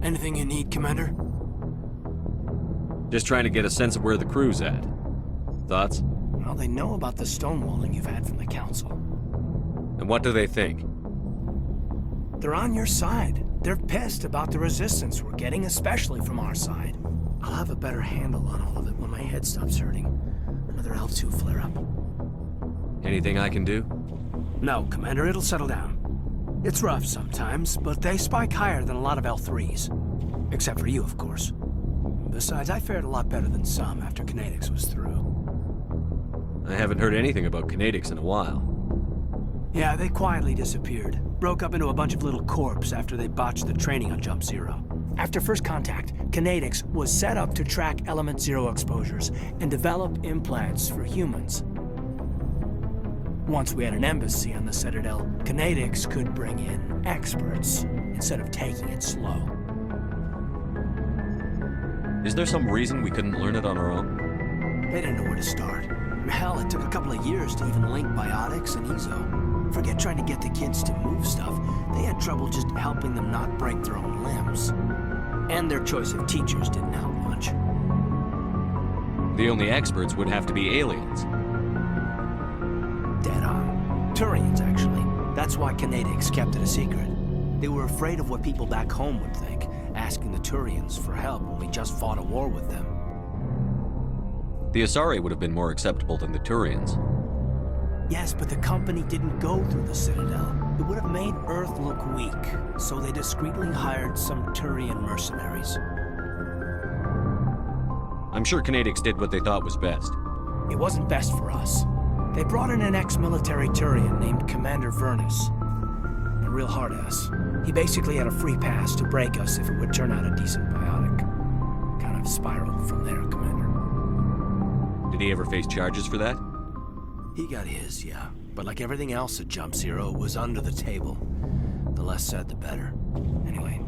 Anything you need, Commander? Just trying to get a sense of where the crew's at. Thoughts? Well, they know about the stonewalling you've had from the Council. And what do they think? They're on your side. They're pissed about the resistance we're getting, especially from our side. I'll have a better handle on all of it when my head stops hurting. Another L2 flare-up. Anything I can do? No, Commander, it'll settle down. It's rough sometimes, but they spike higher than a lot of L3s. Except for you, of course. Besides, I fared a lot better than some after Kinetics was through. I haven't heard anything about Kinetics in a while. Yeah, they quietly disappeared. Broke up into a bunch of little corps after they botched the training on Jump Zero. After first contact, Kinetics was set up to track Element Zero exposures and develop implants for humans. Once we had an embassy on the Citadel, Kinetics could bring in experts instead of taking it slow. Is there some reason we couldn't learn it on our own? They didn't know where to start. Hell, it took a couple of years to even link biotics and EZO. Forget trying to get the kids to move stuff. They had trouble just helping them not break their own limbs. And their choice of teachers didn't help much. The only experts would have to be aliens. Dead on. Turians, actually. That's why Kinetics kept it a secret. They were afraid of what people back home would think, asking the Turians for help when we just fought a war with them. The Asari would have been more acceptable than the Turians. Yes, but the company didn't go through the Citadel. It would have made Earth look weak, so they discreetly hired some Turian mercenaries. I'm sure Kinetics did what they thought was best. It wasn't best for us. They brought in an ex-military Turian named Commander Vernus. A real hard-ass. He basically had a free pass to break us if it would turn out a decent biotic. Kind of spiraled from there, Commander. Did he ever face charges for that? He got his, yeah. But like everything else at Jump Zero, it was under the table. The less said, the better. Anyway,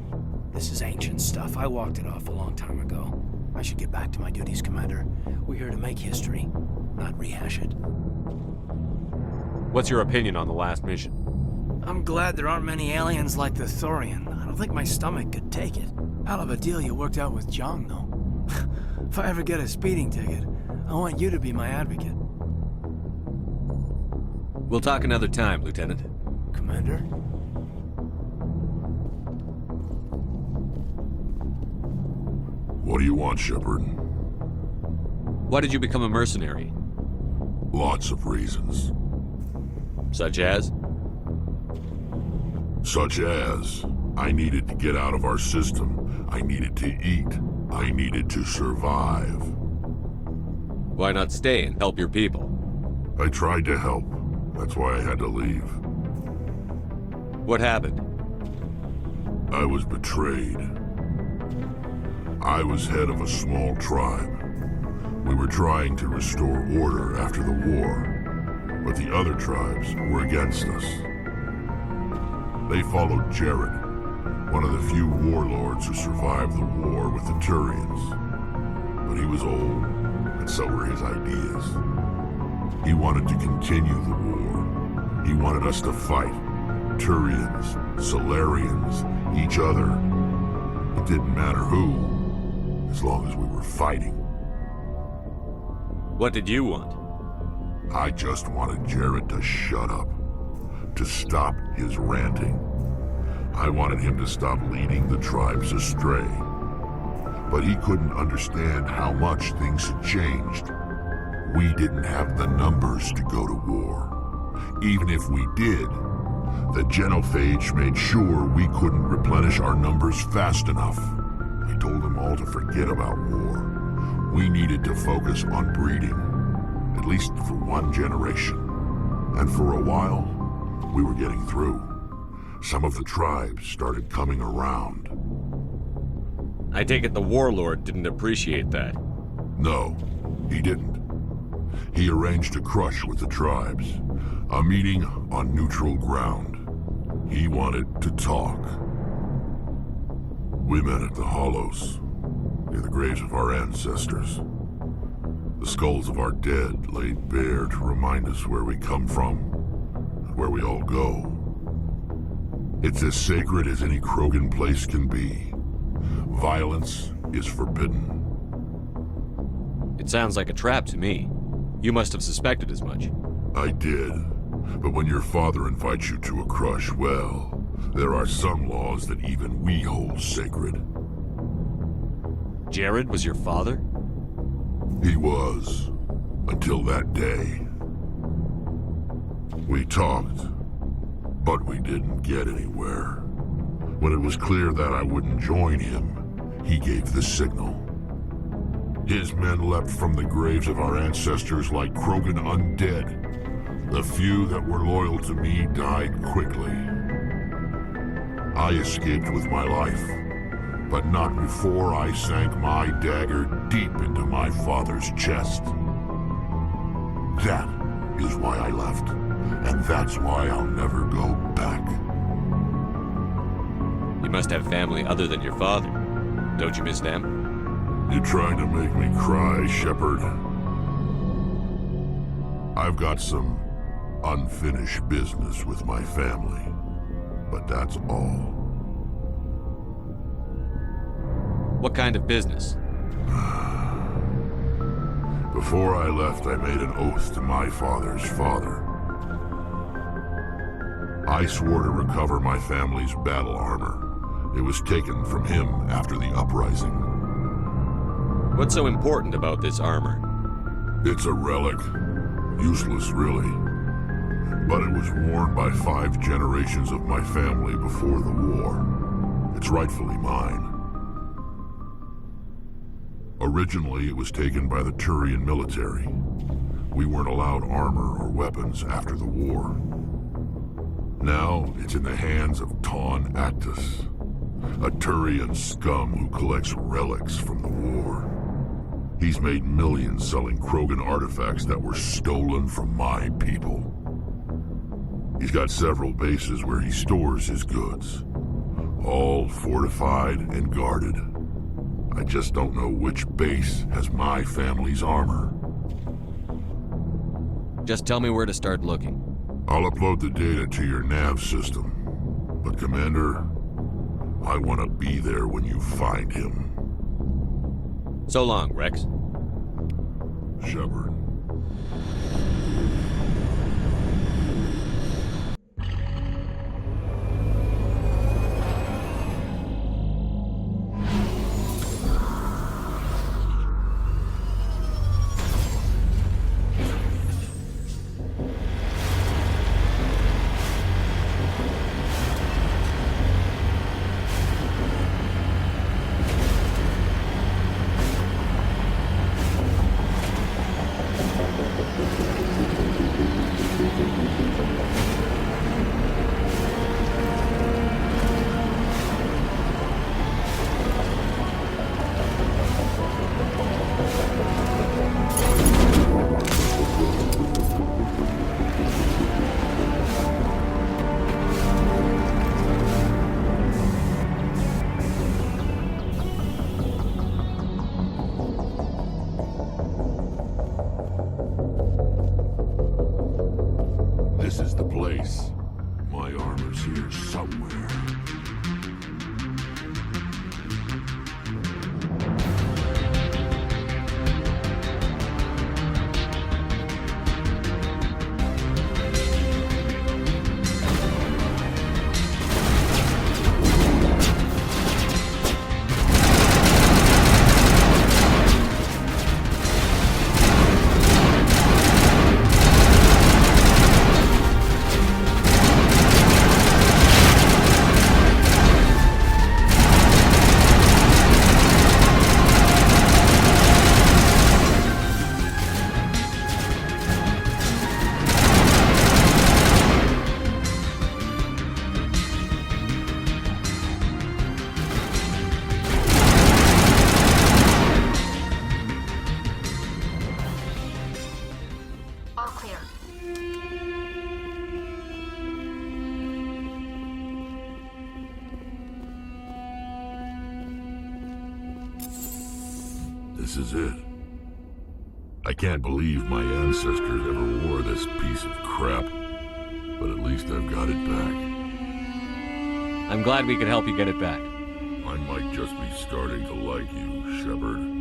this is ancient stuff. I walked it off a long time ago. I should get back to my duties, Commander. We're here to make history, not rehash it. What's your opinion on the last mission? I'm glad there aren't many aliens like the Thorian. I don't think my stomach could take it. Hell of a deal you worked out with Jong, though. If I ever get a speeding ticket, I want you to be my advocate. We'll talk another time, Lieutenant. Commander? What do you want, Shepard? Why did you become a mercenary? Lots of reasons. Such as? Such as, I needed to get out of our system. I needed to eat. I needed to survive. Why not stay and help your people? I tried to help. That's why I had to leave. What happened? I was betrayed. I was head of a small tribe. We were trying to restore order after the war, but the other tribes were against us. They followed Jared, one of the few warlords who survived the war with the Turians. But he was old, and so were his ideas. He wanted to continue the war. He wanted us to fight. Turians, Solarians, each other. It didn't matter who, as long as we were fighting. What did you want? I just wanted Jared to shut up, to stop his ranting. I wanted him to stop leading the tribes astray. But he couldn't understand how much things had changed. We didn't have the numbers to go to war. Even if we did, the genophage made sure we couldn't replenish our numbers fast enough. I told them all to forget about war. We needed to focus on breeding, at least for one generation. And for a while, we were getting through. Some of the tribes started coming around. I take it the warlord didn't appreciate that. No, he didn't. He arranged a crush with the tribes, a meeting on neutral ground. He wanted to talk. We met at the Hollows, near the graves of our ancestors. The skulls of our dead laid bare to remind us where we come from, and where we all go. It's as sacred as any Krogan place can be. Violence is forbidden. It sounds like a trap to me. You must have suspected as much. I did. But when your father invites you to a crush, well, there are some laws that even we hold sacred. Jared was your father? He was, until that day. We talked, but we didn't get anywhere. When it was clear that I wouldn't join him, he gave the signal. His men leapt from the graves of our ancestors like Krogan undead. The few that were loyal to me died quickly. I escaped with my life, but not before I sank my dagger deep into my father's chest. That is why I left, and that's why I'll never go back. You must have family other than your father. Don't you miss them? You trying to make me cry, Shepard? I've got some unfinished business with my family, but that's all. What kind of business? Before I left, I made an oath to my father's father. I swore to recover my family's battle armor. It was taken from him after the uprising. What's so important about this armor? It's a relic. Useless, really. But it was worn by 5 generations of my family before the war. It's rightfully mine. Originally, it was taken by the Turian military. We weren't allowed armor or weapons after the war. Now, it's in the hands of Taun Actus, a Turian scum who collects relics from the war. He's made millions selling Krogan artifacts that were stolen from my people. He's got several bases where he stores his goods, all fortified and guarded. I just don't know which base has my family's armor. Just tell me where to start looking. I'll upload the data to your nav system. But Commander, I want to be there when you find him. So long, Rex. Shepard. This is the place. My armor's here somewhere. All clear. This is it. I can't believe my ancestors ever wore this piece of crap, but at least I've got it back. I'm glad we could help you get it back. I might just be starting to like you, Shepard.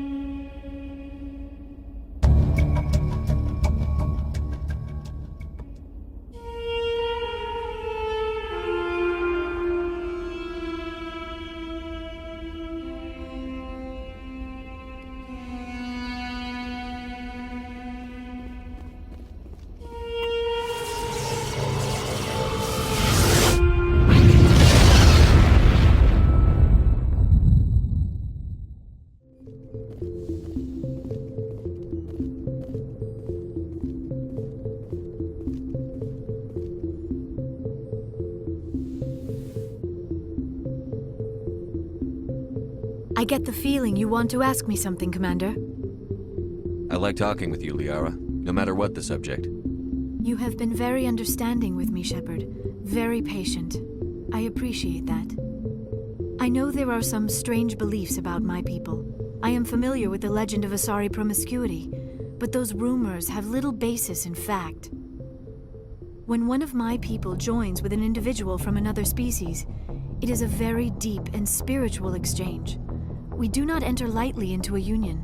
I get the feeling you want to ask me something, Commander. I like talking with you, Liara, no matter what the subject. You have been very understanding with me, Shepard. Very patient. I appreciate that. I know there are some strange beliefs about my people. I am familiar with the legend of Asari promiscuity, but those rumors have little basis in fact. When one of my people joins with an individual from another species, it is a very deep and spiritual exchange. We do not enter lightly into a union.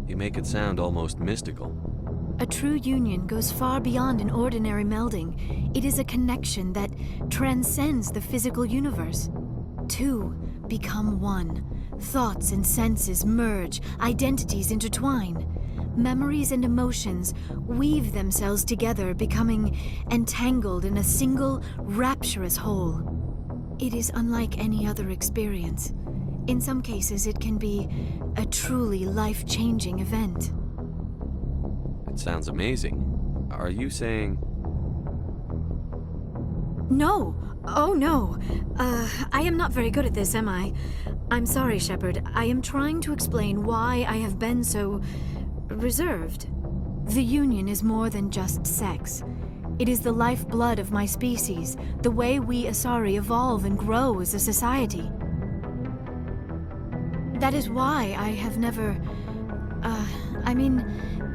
You make it sound almost mystical. A true union goes far beyond an ordinary melding. It is a connection that transcends the physical universe. Two become one. Thoughts and senses merge, identities intertwine. Memories and emotions weave themselves together, becoming entangled in a single, rapturous whole. It is unlike any other experience. In some cases, it can be a truly life-changing event. It sounds amazing. Are you saying... No! Oh, no. I am not very good at this, am I? I'm sorry, Shepard. I am trying to explain why I have been so... reserved. The Union is more than just sex. It is the lifeblood of my species, the way we Asari evolve and grow as a society. That is why I have never...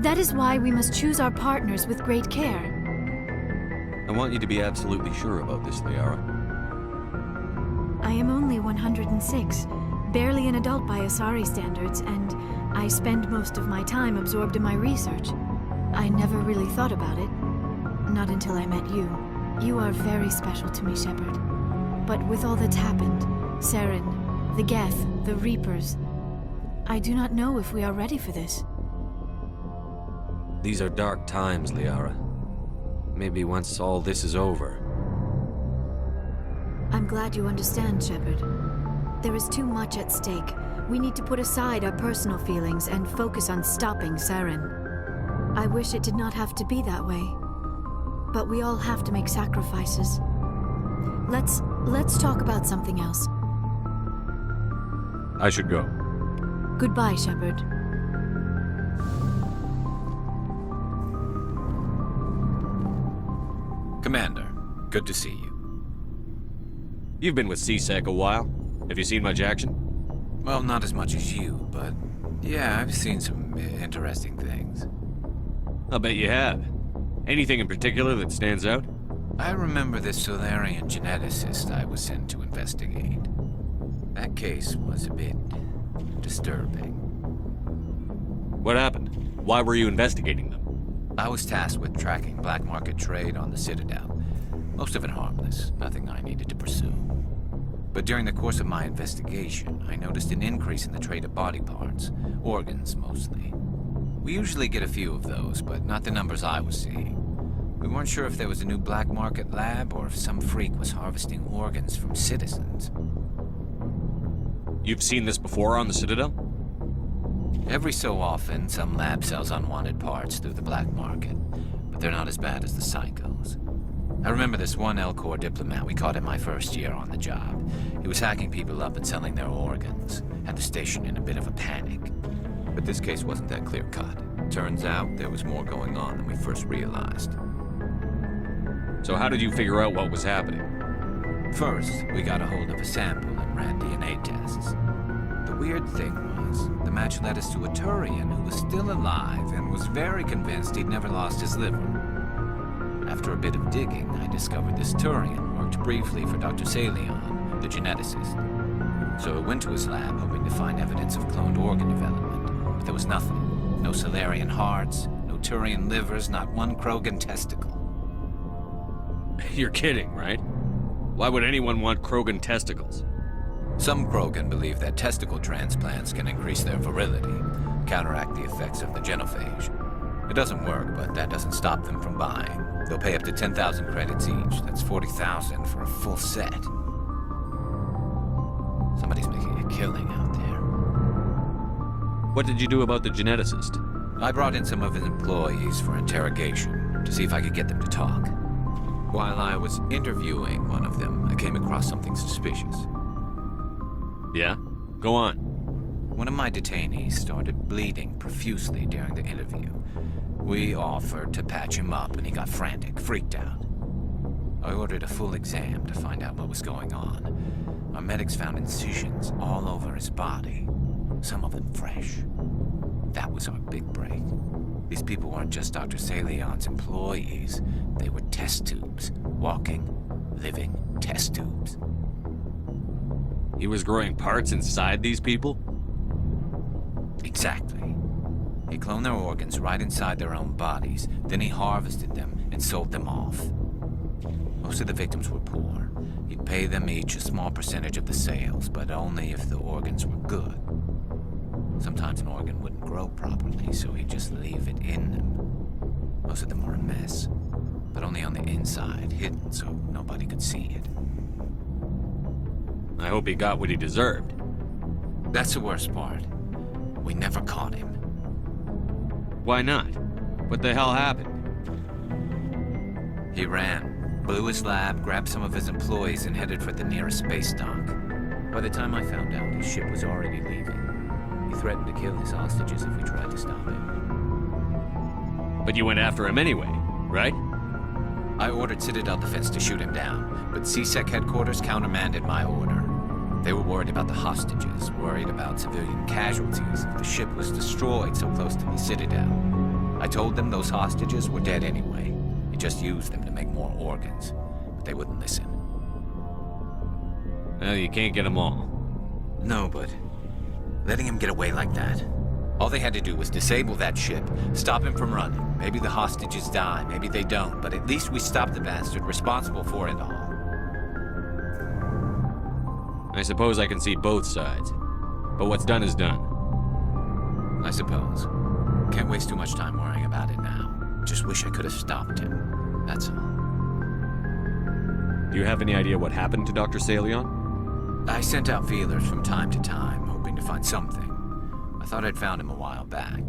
that is why we must choose our partners with great care. I want you to be absolutely sure about this, Liara. I am only 106, barely an adult by Asari standards, and I spend most of my time absorbed in my research. I never really thought about it. Not until I met you. You are very special to me, Shepard. But with all that's happened, Saren, the Geth, the Reapers, I do not know if we are ready for this. These are dark times, Liara. Maybe once all this is over. I'm glad you understand, Shepard. There is too much at stake. We need to put aside our personal feelings and focus on stopping Saren. I wish it did not have to be that way. But we all have to make sacrifices. Let's talk about something else. I should go. Goodbye, Shepard. Commander, good to see you. You've been with C-Sec a while. Have you seen much action? Well, not as much as you, but yeah, I've seen some interesting things. I'll bet you have. Anything in particular that stands out? I remember this Solarian geneticist I was sent to investigate. That case was a bit disturbing. What happened? Why were you investigating them? I was tasked with tracking black market trade on the Citadel. Most of it harmless, nothing I needed to pursue. But during the course of my investigation, I noticed an increase in the trade of body parts, organs mostly. We usually get a few of those, but not the numbers I was seeing. We weren't sure if there was a new black market lab or if some freak was harvesting organs from citizens. You've seen this before on the Citadel? Every so often, some lab sells unwanted parts through the black market, but they're not as bad as the psychos. I remember this one L-Corps diplomat we caught in my first year on the job. He was hacking people up and selling their organs, had the station in a bit of a panic. But this case wasn't that clear-cut. Turns out there was more going on than we first realized. So how did you figure out what was happening? First, we got a hold of a sample and ran DNA tests. The weird thing was, the match led us to a Turian who was still alive and was very convinced he'd never lost his liver. After after a bit of digging, I discovered this Turian worked briefly for Dr. Salion, the geneticist. So I went to his lab hoping to find evidence of cloned organ development, but there was nothing. No Salarian hearts, no Turian livers, not one Krogan testicle. You're kidding, right? Why would anyone want Krogan testicles? Some Krogan believe that testicle transplants can increase their virility, counteract the effects of the genophage. It doesn't work, but that doesn't stop them from buying. They'll pay up to 10,000 credits each. That's 40,000 for a full set. Somebody's making a killing out there. What did you do about the geneticist? I brought in some of his employees for interrogation to see if I could get them to talk. While I was interviewing one of them, I came across something suspicious. Yeah? Go on. One of my detainees started bleeding profusely during the interview. We offered to patch him up, and he got frantic, freaked out. I ordered a full exam to find out what was going on. Our medics found incisions all over his body, some of them fresh. That was our big break. These people weren't just Dr. Salion's employees. They were test tubes. Walking, living test tubes. He was growing parts inside these people? Exactly. He cloned their organs right inside their own bodies. Then he harvested them and sold them off. Most of the victims were poor. He'd pay them each a small percentage of the sales, but only if the organs were good. Sometimes an organ wouldn't grow properly, so he'd just leave it in them. Most of them were a mess, but only on the inside, hidden so nobody could see it. I hope he got what he deserved. That's the worst part. We never caught him. Why not? What the hell happened? He ran, blew his lab, grabbed some of his employees, and headed for the nearest space dock. By the time I found out, his ship was already leaving. He threatened to kill his hostages if we tried to stop him. But you went after him anyway, right? I ordered Citadel Defense to shoot him down, but CSEC headquarters countermanded my order. They were worried about the hostages, worried about civilian casualties if the ship was destroyed so close to the Citadel. I told them those hostages were dead anyway. He just used them to make more organs, but they wouldn't listen. Well, you can't get them all. No, but letting him get away like that. All they had to do was disable that ship, stop him from running. Maybe the hostages die, maybe they don't, but at least we stopped the bastard responsible for it all. I suppose I can see both sides. But what's done is done. I suppose. Can't waste too much time worrying about it now. Just wish I could have stopped him. That's all. Do you have any idea what happened to Dr. Salion? I sent out feelers from time to time, hoping to find something. I thought I'd found him a while back.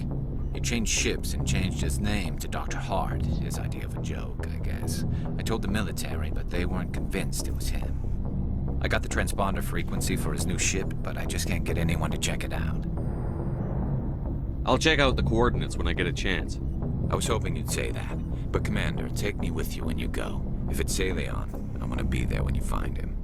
He changed ships and changed his name to Dr. Hart, his idea of a joke, I guess. I told the military, but they weren't convinced it was him. I got the transponder frequency for his new ship, but I just can't get anyone to check it out. I'll check out the coordinates when I get a chance. I was hoping you'd say that, but Commander, take me with you when you go. If it's Salion, I want to be there when you find him.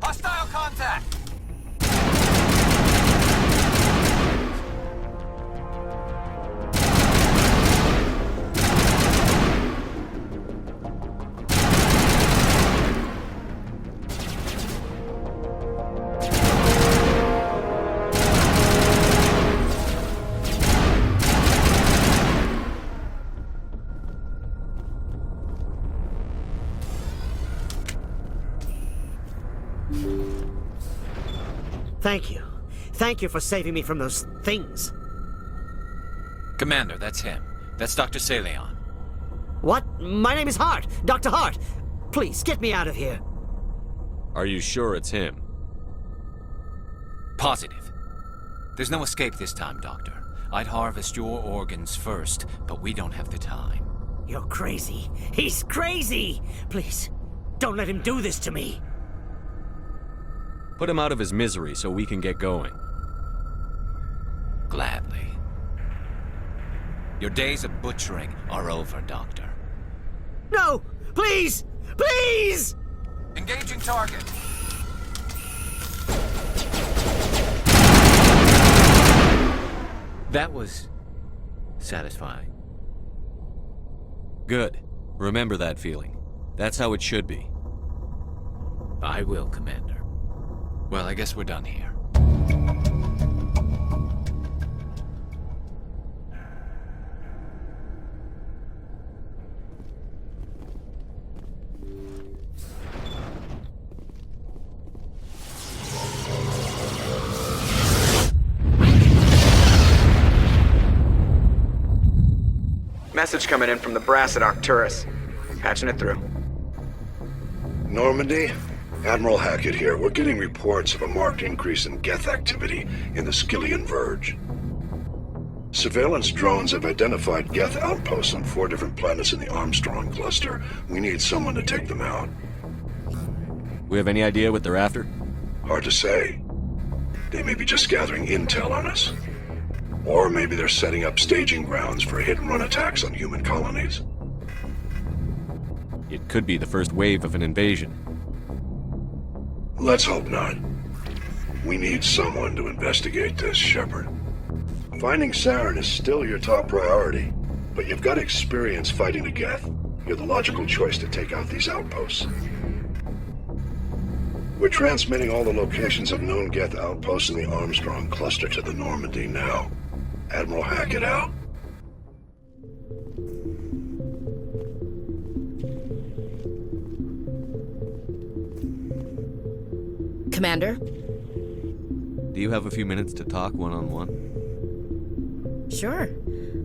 Hostile contact! Thank you. Thank you for saving me from those things. Commander, that's him. That's Dr. Salion. What? My name is Hart. Dr. Hart. Please, get me out of here. Are you sure it's him? Positive. There's no escape this time, Doctor. I'd harvest your organs first, but we don't have the time. You're crazy. He's crazy! Please, don't let him do this to me. Put him out of his misery so we can get going. Gladly. Your days of butchering are over, Doctor. No! Please! Please! Engaging target. That was satisfying. Good. Remember that feeling. That's how it should be. I will, Commander. Well, I guess we're done here. Message coming in from the brass at Arcturus. Patching it through. Normandy? Admiral Hackett here. We're getting reports of a marked increase in Geth activity in the Skyllian Verge. Surveillance drones have identified Geth outposts on 4 different planets in the Armstrong cluster. We need someone to take them out. We have any idea what they're after? Hard to say. They may be just gathering intel on us. Or maybe they're setting up staging grounds for hit-and-run attacks on human colonies. It could be the first wave of an invasion. Let's hope not. We need someone to investigate this, Shepard. Finding Saren is still your top priority, but you've got experience fighting the Geth. You're the logical choice to take out these outposts. We're transmitting all the locations of known Geth outposts in the Armstrong cluster to the Normandy now. Admiral Hackett out. Commander? Do you have a few minutes to talk one-on-one? Sure.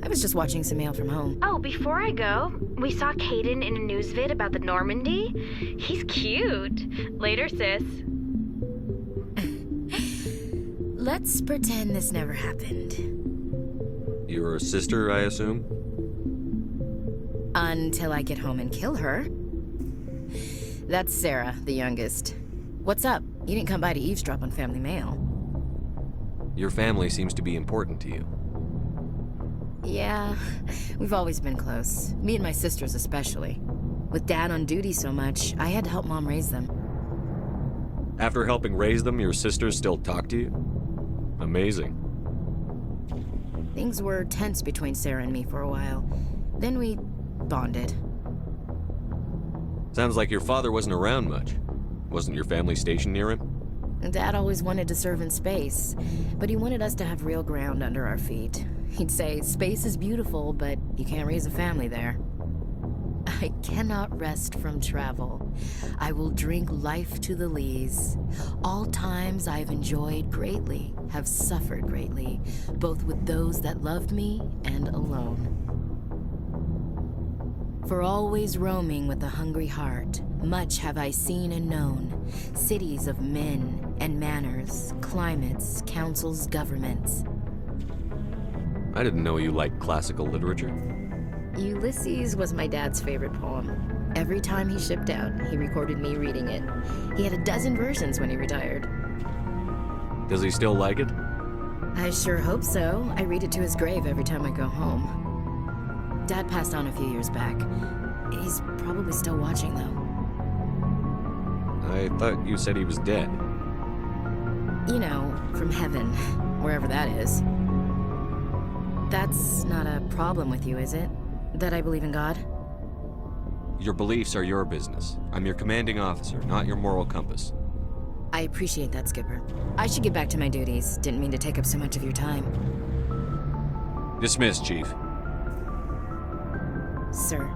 I was just watching some mail from home. Oh, before I go, we saw Caden in a news vid about the Normandy. He's cute. Later, sis. Let's pretend this never happened. Your sister, I assume? Until I get home and kill her. That's Sarah, the youngest. What's up? You didn't come by to eavesdrop on family mail. Your family seems to be important to you. Yeah, we've always been close. Me and my sisters especially. With Dad on duty so much, I had to help Mom raise them. After helping raise them, your sisters still talk to you? Amazing. Things were tense between Sarah and me for a while. Then we bonded. Sounds like your father wasn't around much. Wasn't your family stationed near him? Dad always wanted to serve in space, but he wanted us to have real ground under our feet. He'd say, space is beautiful, but you can't raise a family there. I cannot rest from travel. I will drink life to the lees. All times I've enjoyed greatly, have suffered greatly, both with those that loved me and alone. For always roaming with a hungry heart, much have I seen and known, cities of men and manners, climates, councils, governments. I didn't know you liked classical literature. Ulysses was my dad's favorite poem. Every time he shipped out, he recorded me reading it. He had 12 versions when he retired. Does he still like it? I sure hope so. I read it to his grave every time I go home. Dad passed on a few years back. He's probably still watching, though. I thought you said he was dead. You know, from heaven, wherever that is. That's not a problem with you, is it? That I believe in God? Your beliefs are your business. I'm your commanding officer, not your moral compass. I appreciate that, Skipper. I should get back to my duties. Didn't mean to take up so much of your time. Dismissed, Chief. Sir.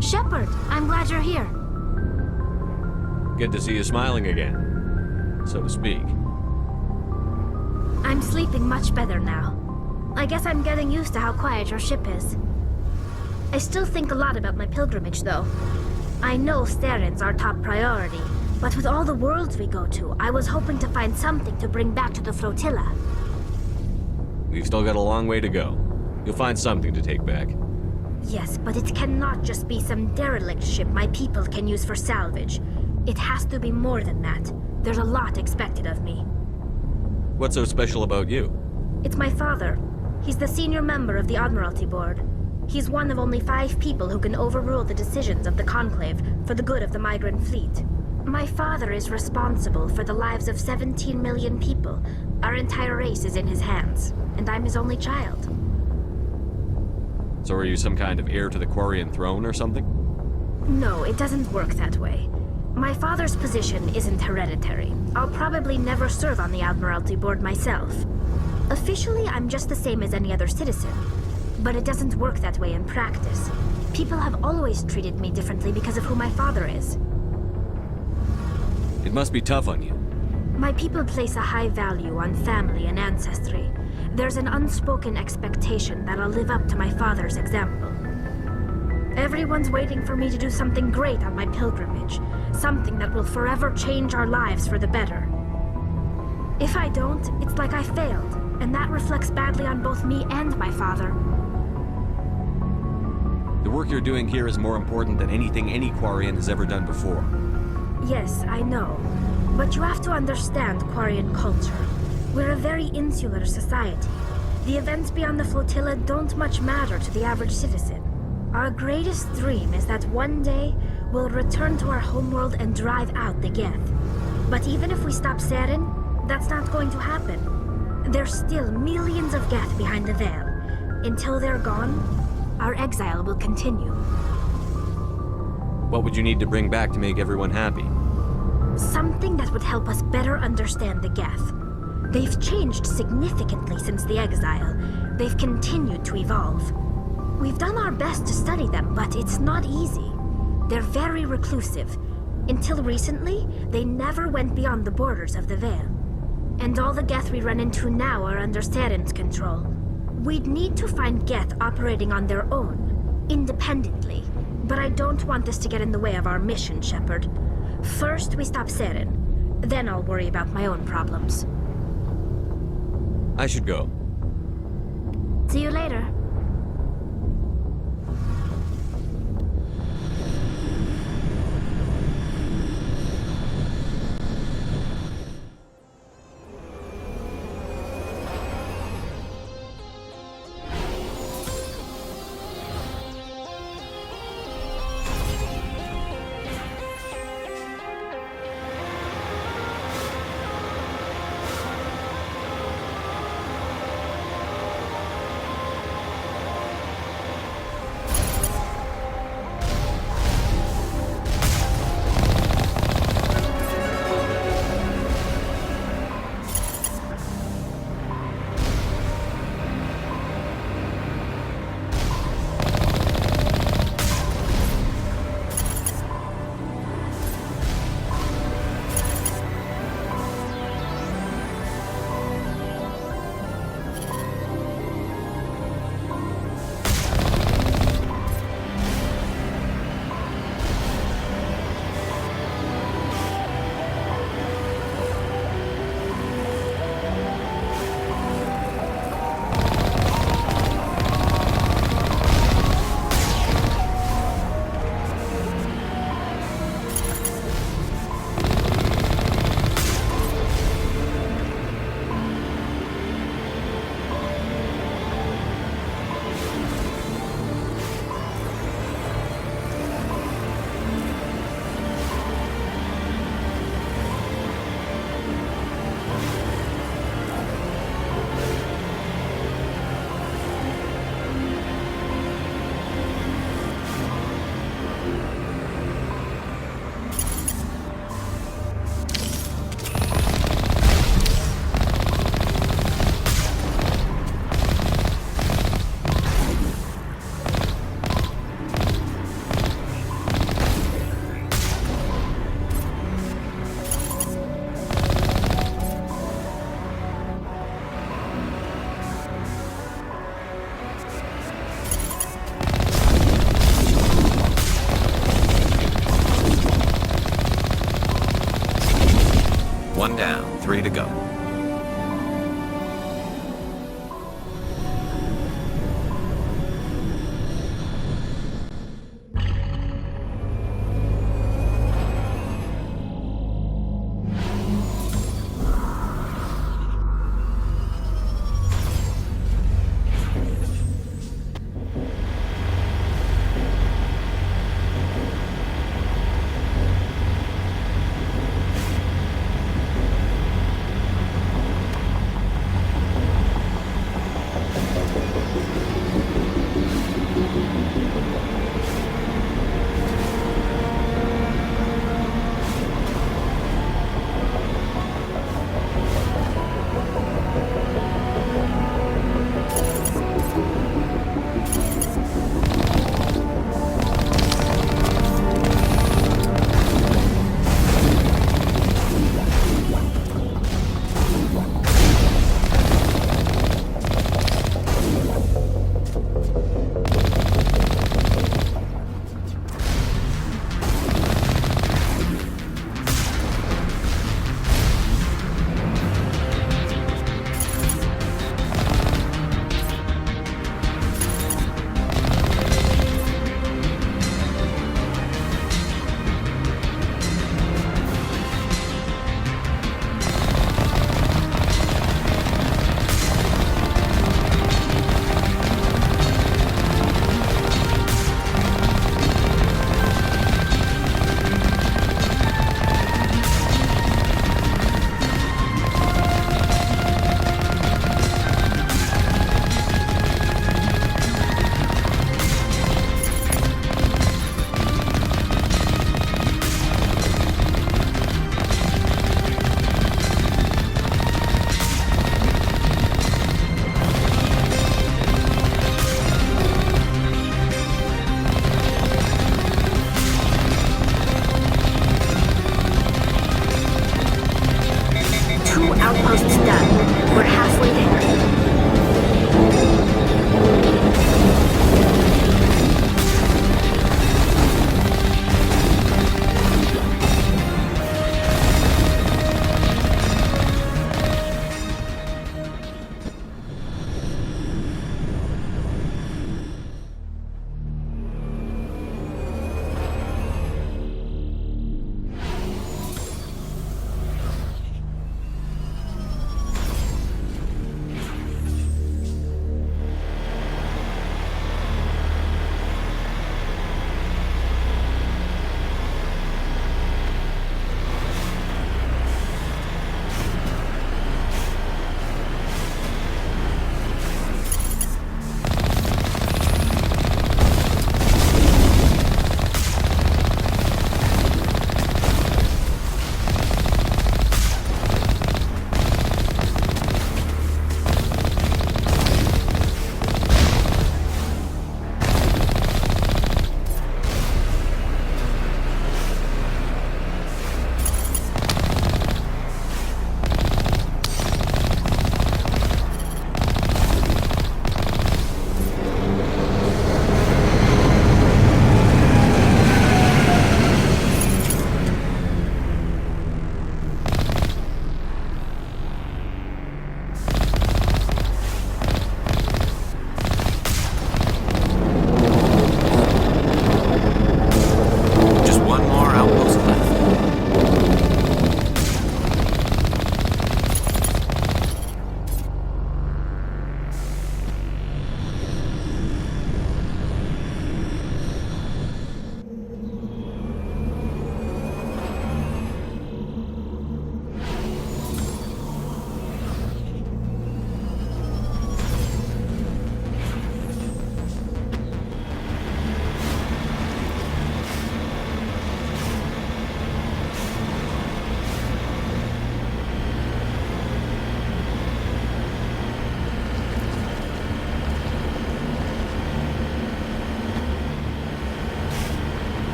Shepard, I'm glad you're here. Good to see you smiling again, so to speak. I'm sleeping much better now. I guess I'm getting used to how quiet your ship is. I still think a lot about my pilgrimage, though. I know Starin's our top priority, but with all the worlds we go to, I was hoping to find something to bring back to the flotilla. We've still got a long way to go. You'll find something to take back. Yes, but it cannot just be some derelict ship my people can use for salvage. It has to be more than that. There's a lot expected of me. What's so special about you? It's my father. He's the senior member of the Admiralty Board. He's one of only 5 people who can overrule the decisions of the Conclave for the good of the migrant fleet. My father is responsible for the lives of 17 million people. Our entire race is in his hands, and I'm his only child. So are you some kind of heir to the Quarian throne or something? No, it doesn't work that way. My father's position isn't hereditary. I'll probably never serve on the Admiralty Board myself. Officially, I'm just the same as any other citizen. But it doesn't work that way in practice. People have always treated me differently because of who my father is. It must be tough on you. My people place a high value on family and ancestry. There's an unspoken expectation that I'll live up to my father's example. Everyone's waiting for me to do something great on my pilgrimage. Something that will forever change our lives for the better. If I don't, it's like I failed, and that reflects badly on both me and my father. The work you're doing here is more important than anything any Quarian has ever done before. Yes, I know. But you have to understand Quarian culture. We're a very insular society. The events beyond the flotilla don't much matter to the average citizen. Our greatest dream is that one day we'll return to our homeworld and drive out the Geth. But even if we stop Saren, that's not going to happen. There's still millions of Geth behind the veil. Until they're gone, our exile will continue. What would you need to bring back to make everyone happy? Something that would help us better understand the Geth. They've changed significantly since the exile. They've continued to evolve. We've done our best to study them, but it's not easy. They're very reclusive. Until recently, they never went beyond the borders of the Veil. And all the Geth we run into now are under Saren's control. We'd need to find Geth operating on their own, independently. But I don't want this to get in the way of our mission, Shepard. First, we stop Saren. Then I'll worry about my own problems. I should go. See you later. One down, 3 to go.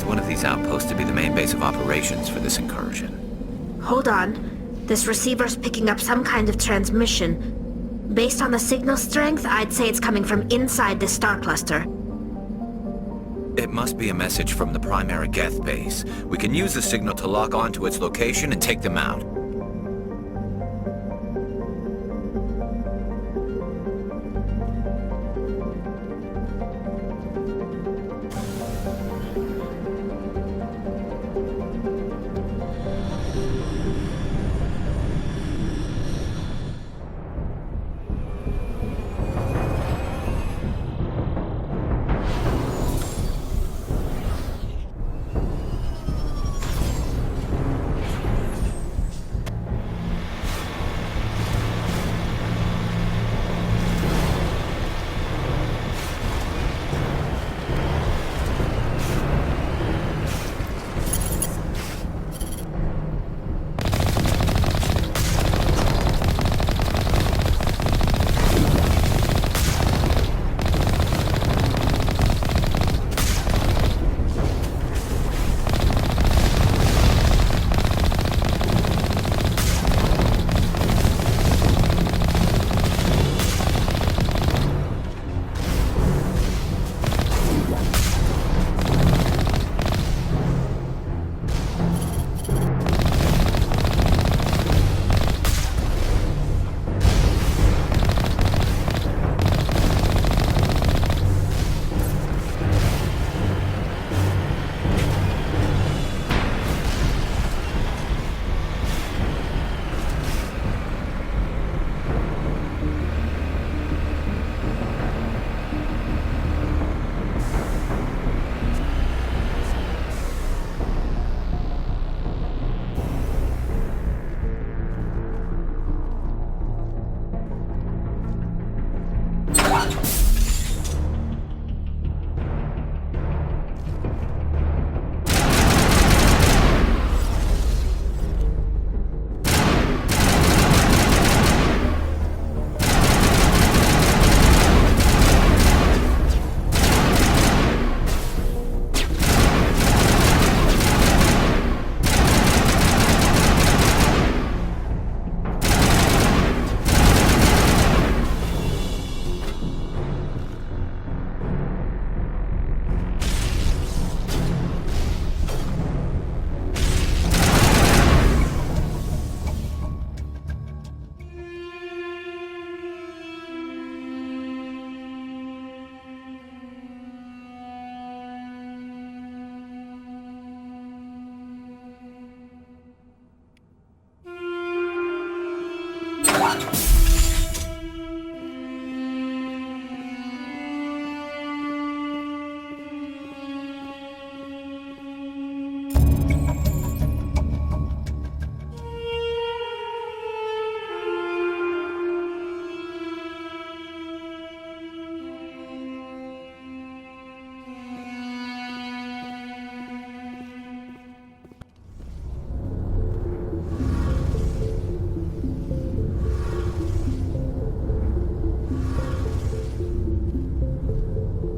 one of these outposts to be the main base of operations for this incursion. Hold on. This receiver's picking up some kind of transmission. Based on the signal strength, I'd say it's coming from inside the star cluster. It must be a message from the primary Geth base. We can use the signal to lock onto its location and take them out.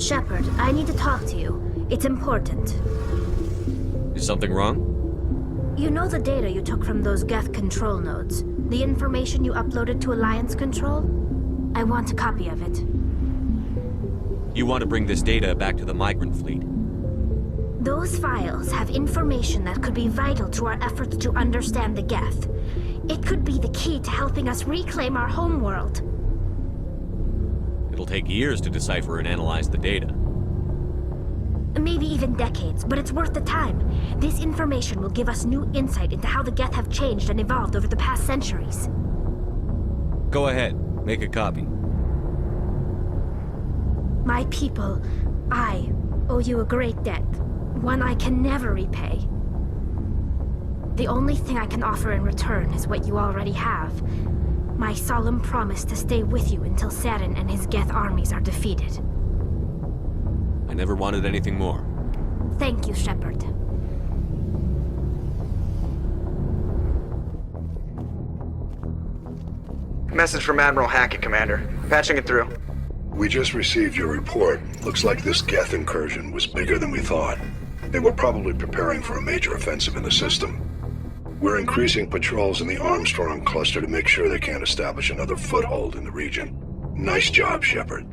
Shepard, I need to talk to you. It's important. Is something wrong? You know the data you took from those Geth control nodes? The information you uploaded to Alliance Control? I want a copy of it. You want to bring this data back to the migrant fleet? Those files have information that could be vital to our efforts to understand the Geth. It could be the key to helping us reclaim our homeworld. It'll take years to decipher and analyze the data. Maybe even decades, but it's worth the time. This information will give us new insight into how the Geth have changed and evolved over the past centuries. Go ahead, make a copy. My people, I owe you a great debt, one I can never repay. The only thing I can offer in return is what you already have. My solemn promise to stay with you until Saren and his Geth armies are defeated. I never wanted anything more. Thank you, Shepard. Message from Admiral Hackett, Commander. Patching it through. We just received your report. Looks like this Geth incursion was bigger than we thought. They were probably preparing for a major offensive in the system. We're increasing patrols in the Armstrong cluster to make sure they can't establish another foothold in the region. Nice job, Shepard.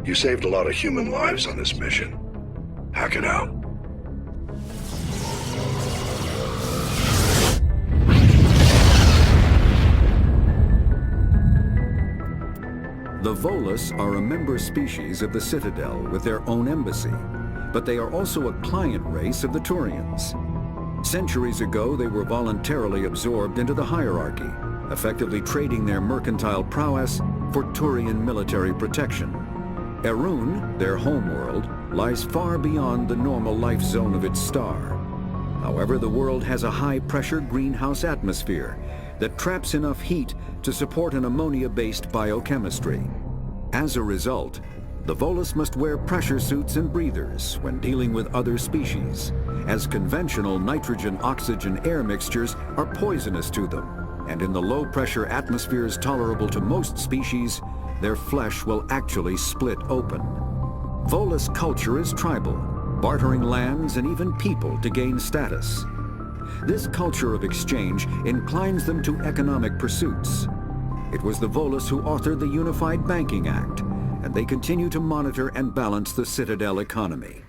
You saved a lot of human lives on this mission. Hack it out. The Volus are a member species of the Citadel with their own embassy, but they are also a client race of the Turians. Centuries ago, they were voluntarily absorbed into the hierarchy, effectively trading their mercantile prowess for Turian military protection. Erun, their homeworld, lies far beyond the normal life zone of its star. However, the world has a high-pressure greenhouse atmosphere that traps enough heat to support an ammonia-based biochemistry. As a result, the Volus must wear pressure suits and breathers when dealing with other species, as conventional nitrogen-oxygen air mixtures are poisonous to them, and in the low-pressure atmospheres tolerable to most species, their flesh will actually split open. Volus culture is tribal, bartering lands and even people to gain status. This culture of exchange inclines them to economic pursuits. It was the Volus who authored the Unified Banking Act, and they continue to monitor and balance the Citadel economy.